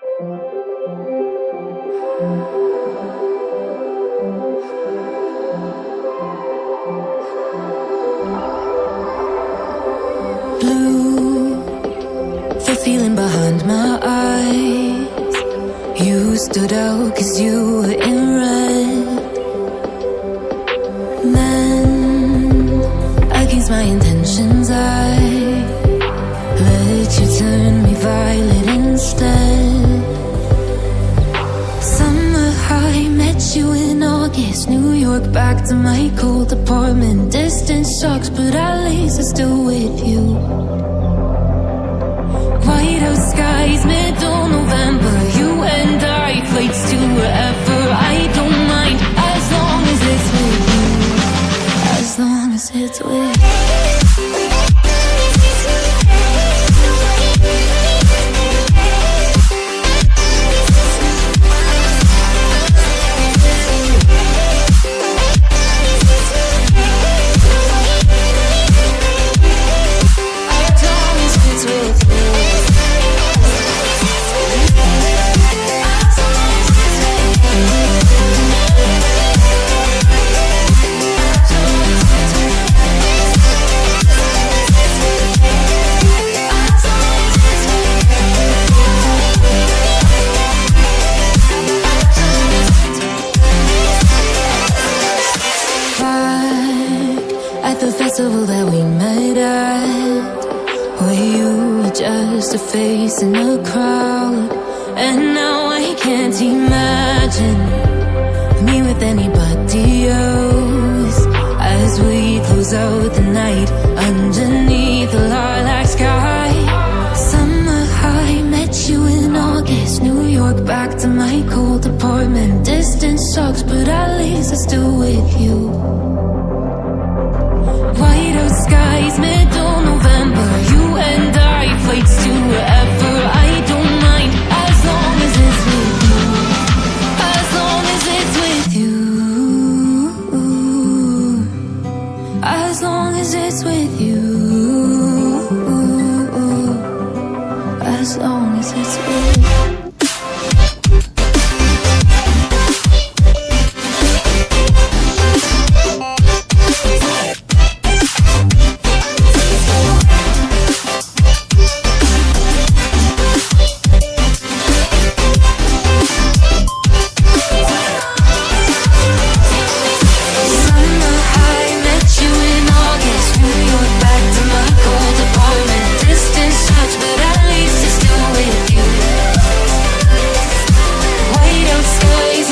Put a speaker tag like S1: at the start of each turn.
S1: Blue, the feeling behind my eyes. You stood out 'cause you were in red. Then, against my intentions, I let you turn me violet instead. Summer high, met you in August. New York, back to my cold apartment. Distance sucks, but at least I'm still with you. White out skies, middle November. You and I, flights to wherever. I don't mind, as long as it's with you. As long as it's with you. At the festival that we met at, where you were just a face in the crowd. And now I can't imagine me with anybody else. As we close out the night underneath the lilac sky. Summer high, met you in August. New York, back to my cold apartment. Distance sucks, but at least I'm still with you. White out skies, middle November. You and I, flights to wherever. I don't mind, as long as it's with you. As long as it's with you. As long as it's with you. As long as it's with you.